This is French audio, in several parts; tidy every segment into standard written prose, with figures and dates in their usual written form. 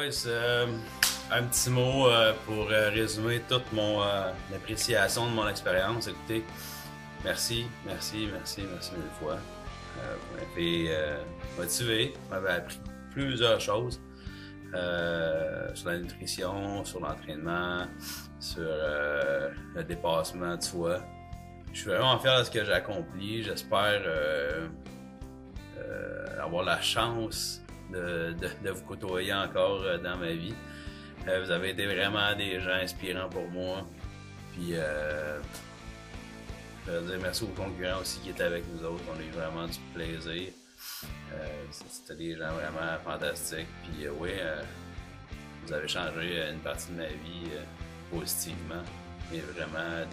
boys, un petit mot pour résumer toute mon appréciation de mon expérience. Écoutez, merci mille fois. Vous m'avez motivé, vous m'avez appris plusieurs choses sur la nutrition, sur l'entraînement, sur le dépassement de soi. Je suis vraiment fier de ce que j'ai accompli. J'espère avoir la chance de vous côtoyer encore dans ma vie. Vous avez été vraiment des gens inspirants pour moi. Puis, je veux dire merci aux concurrents aussi qui étaient avec nous autres. On a eu vraiment du plaisir. C'était des gens vraiment fantastiques. Puis, oui, vous avez changé une partie de ma vie positivement. Mais vraiment,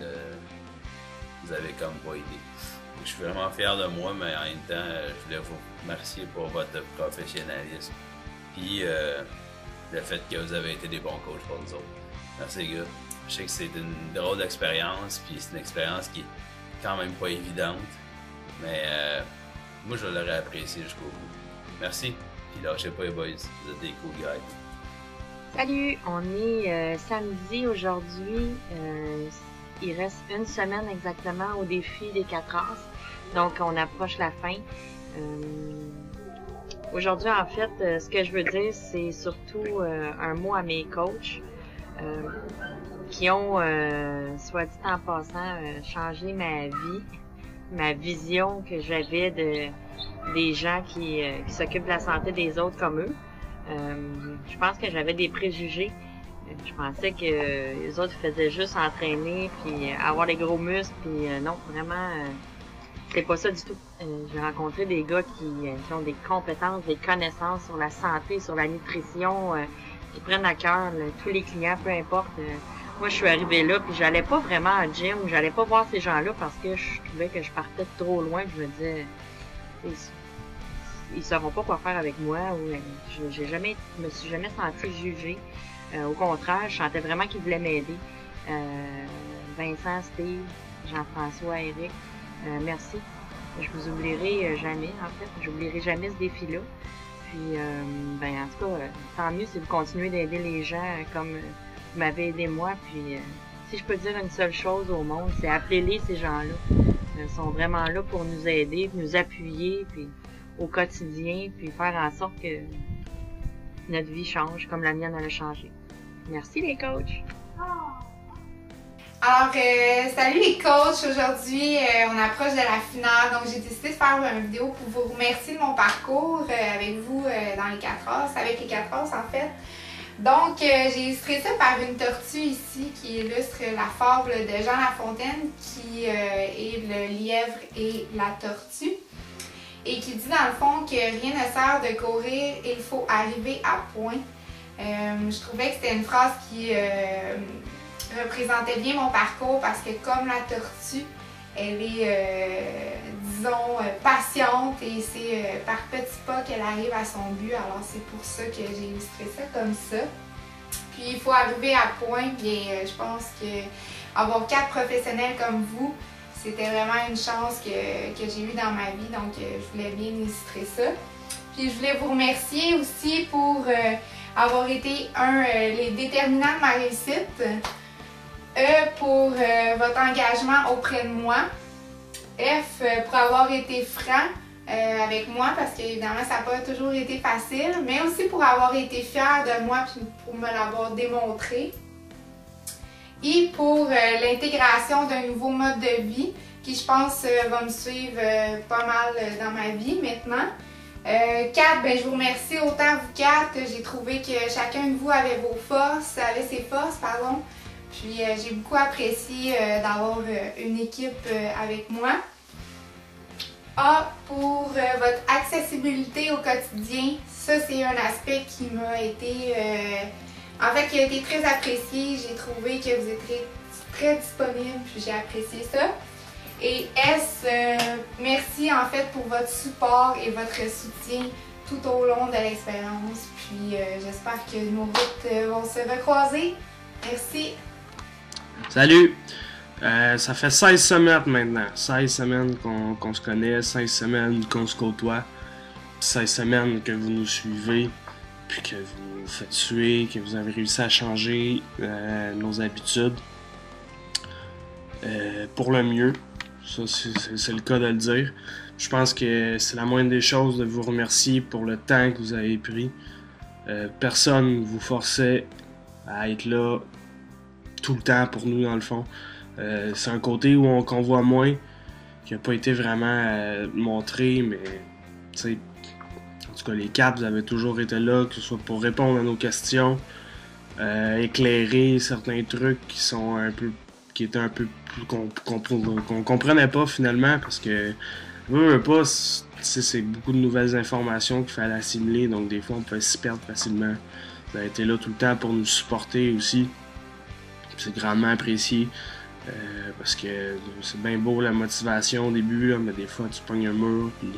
vous avez comme pas aidé. Je suis vraiment fier de moi, mais en même temps, je voulais vous remercier pour votre professionnalisme. Puis le fait que vous avez été des bons coachs pour nous autres. Merci les gars. Je sais que c'est une drôle d'expérience, puis c'est une expérience qui est quand même pas évidente. Mais moi, je l'aurais apprécié jusqu'au bout. Merci. Puis lâchez pas les boys. Vous êtes des cool guys. Salut! On est samedi aujourd'hui. Il reste une semaine exactement au défi des 4 As. Donc, on approche la fin. Aujourd'hui, en fait, ce que je veux dire, c'est surtout un mot à mes coachs qui ont, soit dit en passant, changé ma vie, ma vision que j'avais des gens qui s'occupent de la santé des autres comme eux. Je pense que j'avais des préjugés. Je pensais que les autres faisaient juste entraîner puis avoir des gros muscles puis non, vraiment c'est pas ça du tout. J'ai rencontré des gars qui ont des compétences, des connaissances sur la santé, sur la nutrition, qui prennent à cœur tous les clients, peu importe. Moi, je suis arrivée là puis j'allais pas vraiment au gym, j'allais pas voir ces gens-là parce que je trouvais que je partais trop loin. Je me disais, ils sauront pas quoi faire avec moi ou je me suis jamais sentie jugée. Au contraire, je sentais vraiment qu'ils voulaient m'aider. Vincent, Steve, Jean-François, Eric, merci. Je vous oublierai jamais, en fait. J'oublierai jamais ce défi-là. Puis, en tout cas, tant mieux si vous continuez d'aider les gens comme vous m'avez aidé moi. Puis, si je peux dire une seule chose au monde, c'est appelez-les ces gens-là. Ils sont vraiment là pour nous aider, nous appuyer, puis au quotidien, puis faire en sorte que notre vie change comme la mienne elle a changé. Merci les coachs! Alors, salut les coachs! Aujourd'hui, on approche de la finale, donc j'ai décidé de faire une vidéo pour vous remercier de mon parcours avec vous dans les 4 As, avec les 4 As en fait. Donc, j'ai illustré ça par une tortue ici qui illustre la fable de Jean Lafontaine qui est le lièvre et la tortue. Et qui dit dans le fond que rien ne sert de courir, il faut arriver à point. Je trouvais que c'était une phrase qui représentait bien mon parcours parce que comme la tortue, elle est, disons, patiente et c'est par petits pas qu'elle arrive à son but. Alors c'est pour ça que j'ai illustré ça comme ça. Puis il faut arriver à point, bien je pense que avoir 4 professionnels comme vous, c'était vraiment une chance que j'ai eue dans ma vie, donc je voulais bien illustrer ça. Puis je voulais vous remercier aussi pour avoir été les déterminants de ma réussite. Pour votre engagement auprès de moi. F, pour avoir été franc avec moi, parce qu'évidemment, ça n'a pas toujours été facile, mais aussi pour avoir été fier de moi et pour me l'avoir démontré. I, pour l'intégration d'un nouveau mode de vie qui, je pense, va me suivre pas mal dans ma vie maintenant. 4, je vous remercie autant vous 4. J'ai trouvé que chacun de vous avait ses forces, pardon. Puis j'ai beaucoup apprécié d'avoir une équipe avec moi. A, pour votre accessibilité au quotidien. Ça, c'est un aspect qui m'a été... qui a été très apprécié. J'ai trouvé que vous étiez très disponible, puis j'ai apprécié ça. Et S, merci en fait pour votre support et votre soutien tout au long de l'expérience. Puis j'espère que nos routes vont se recroiser. Merci! Salut! Ça fait 16 semaines maintenant. 16 semaines qu'on se connaît, 16 semaines qu'on se côtoie, 16 semaines que vous nous suivez, puis que fait tuer, que vous avez réussi à changer nos habitudes pour le mieux. Ça, c'est le cas de le dire. Je pense que c'est la moindre des choses de vous remercier pour le temps que vous avez pris. Personne ne vous forçait à être là tout le temps pour nous, dans le fond. C'est un côté où qu'on voit moins, qui n'a pas été vraiment montré, mais tu sais, en tout cas, les quatre, vous avez toujours été là, que ce soit pour répondre à nos questions, éclairer certains trucs qui étaient un peu plus qu'on comprenait pas finalement, parce que veux pas, c'est beaucoup de nouvelles informations qu'il fallait assimiler, donc des fois on peut s'y perdre facilement. Vous avez été là tout le temps pour nous supporter aussi. C'est grandement apprécié. Parce que c'est bien beau la motivation au début, là, mais des fois tu pognes un mur. Puis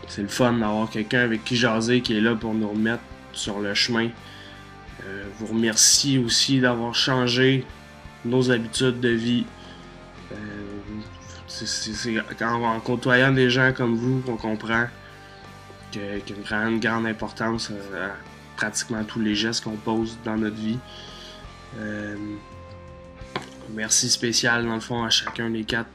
c'est le fun d'avoir quelqu'un avec qui jaser qui est là pour nous remettre sur le chemin. Vous remercie aussi d'avoir changé nos habitudes de vie. C'est en côtoyant des gens comme vous qu'on comprend qu'il y a une grande importance à pratiquement tous les gestes qu'on pose dans notre vie. Merci spécial dans le fond à chacun des quatre.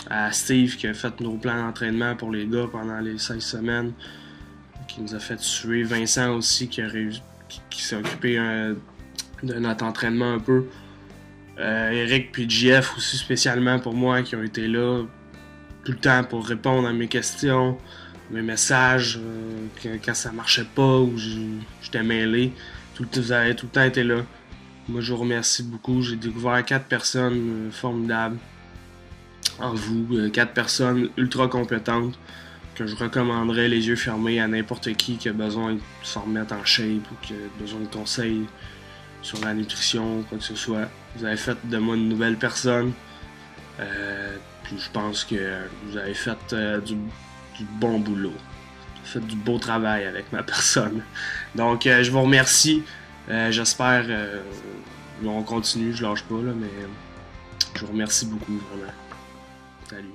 À Steve qui a fait nos plans d'entraînement pour les gars pendant les 16 semaines, qui nous a fait suer. Vincent aussi qui s'est occupé de notre entraînement un peu. Eric puis JF aussi spécialement pour moi qui ont été là tout le temps pour répondre à mes questions, mes messages quand ça marchait pas ou j'étais mêlé. Vous avez tout le temps été là. Moi je vous remercie beaucoup. J'ai découvert 4 personnes formidables en vous, 4 personnes ultra compétentes que je recommanderais les yeux fermés à n'importe qui a besoin de se remettre en shape ou qui a besoin de conseils sur la nutrition, quoi que ce soit. Vous avez fait de moi une nouvelle personne. Puis je pense que vous avez fait du bon boulot. Vous avez fait du beau travail avec ma personne. Donc je vous remercie. J'espère on continue, je lâche pas là, mais je vous remercie beaucoup vraiment. Salut.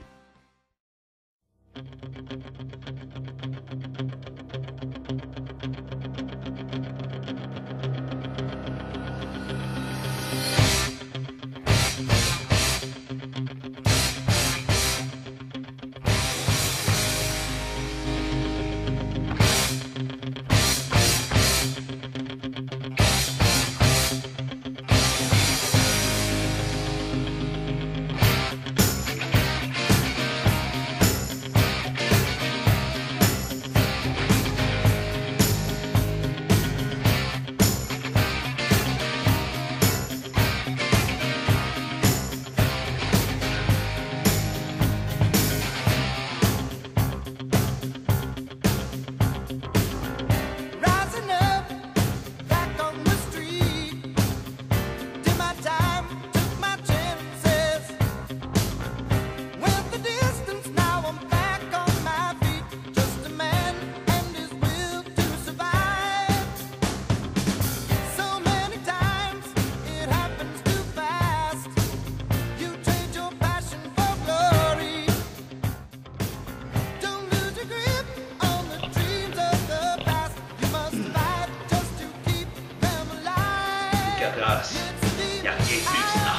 Y'a rien de plus que ça.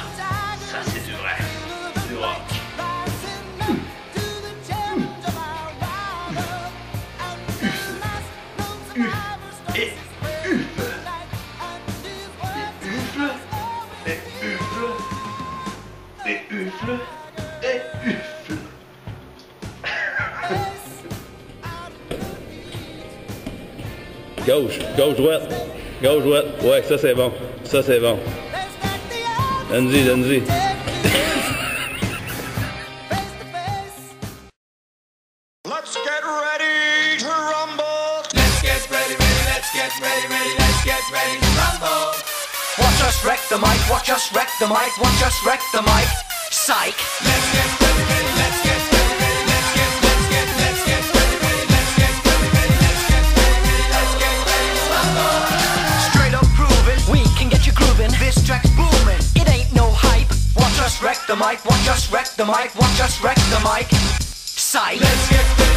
Ça, c'est du vrai. Du rock. Et Gauche, droite. Gauche, droite. Ouais, ça c'est bon. Ça c'est bon. Donne-y. Let's get ready to rumble. Let's get ready, let's get ready to rumble. Watch us wreck the mic, watch us wreck the mic, watch us wreck the mic. Psych. Let's get ready, let's get ready, let's get ready, let's get ready to rumble. Straight up proving, we can get you grooving. This track's booming, it ain't no hype. Watch us wreck the mic, watch us wreck the mic, watch us wreck the mic. Psych. Let's get ready.